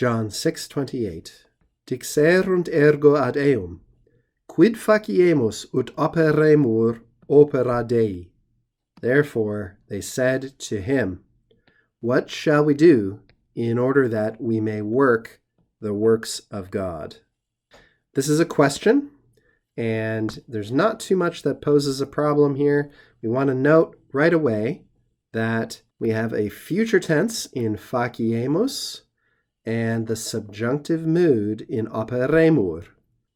John 6:28. Dixerunt ergo ad eum, quid faciemus ut operemur opera Dei? Therefore they said to him, what shall we do in order that we may work the works of God? This is a question, and there's not too much that poses a problem here. We want to note right away that we have a future tense in faciemus and the subjunctive mood in operemur.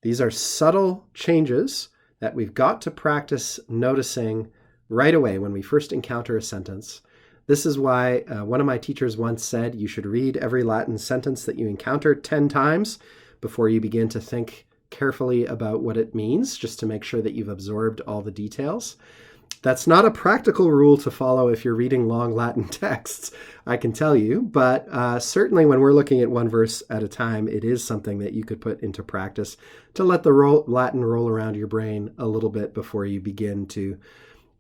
These are subtle changes that we've got to practice noticing right away when we first encounter a sentence. This is why one of my teachers once said you should read every Latin sentence that you encounter 10 times before you begin to think carefully about what it means, just to make sure that you've absorbed all the details. That's not a practical rule to follow if you're reading long Latin texts, I can tell you, but certainly when we're looking at one verse at a time, it is something that you could put into practice to let the Latin roll around your brain a little bit before you begin to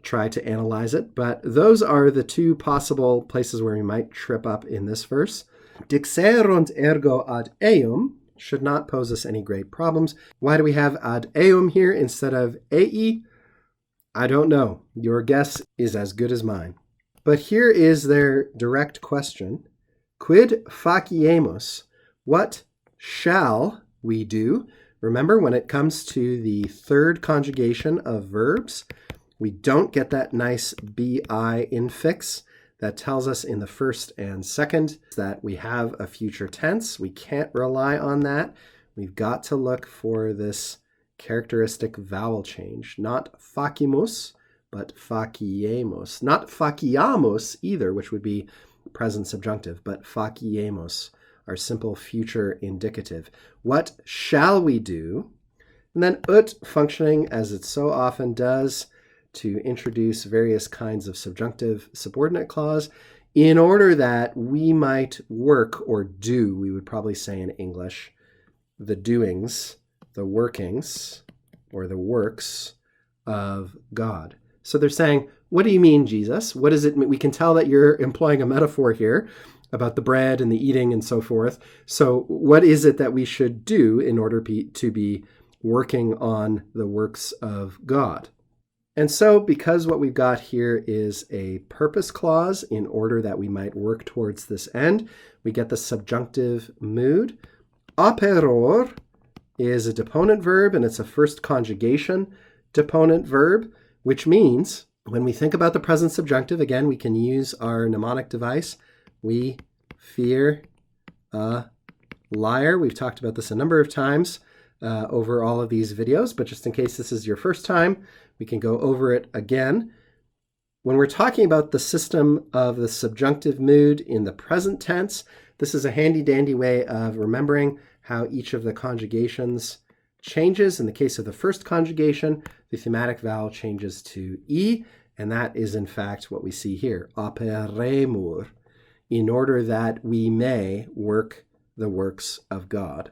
try to analyze it. But those are the two possible places where we might trip up in this verse. Dixerunt ergo ad eum should not pose us any great problems. Why do we have ad eum here instead of ei? I don't know. Your guess is as good as mine. But here is their direct question. Quid faciemus? What shall we do? Remember, when it comes to the third conjugation of verbs, we don't get that nice bi infix that tells us in the first and second that we have a future tense. We can't rely on that. We've got to look for this characteristic vowel change. Not facimus, but faciemus. Not faciamus either, which would be present subjunctive, but faciemus, our simple future indicative. What shall we do? And then ut functioning as it so often does to introduce various kinds of subjunctive subordinate clause in order that we might work or do, we would probably say in English, the doings, the workings, or the works of God. So they're saying, what do you mean, Jesus? What does it mean? We can tell that you're employing a metaphor here about the bread and the eating and so forth. So what is it that we should do in order to be working on the works of God? And so because what we've got here is a purpose clause in order that we might work towards this end, we get the subjunctive mood. Operor is a deponent verb, and it's a first conjugation deponent verb, which means when we think about the present subjunctive, again, we can use our mnemonic device. We fear a liar. We've talked about this a number of times over all of these videos, but just in case this is your first time, we can go over it again. When we're talking about the system of the subjunctive mood in the present tense, this is a handy-dandy way of remembering how each of the conjugations changes. In the case of the first conjugation, the thematic vowel changes to e, and that is in fact what we see here, operemur, in order that we may work the works of God.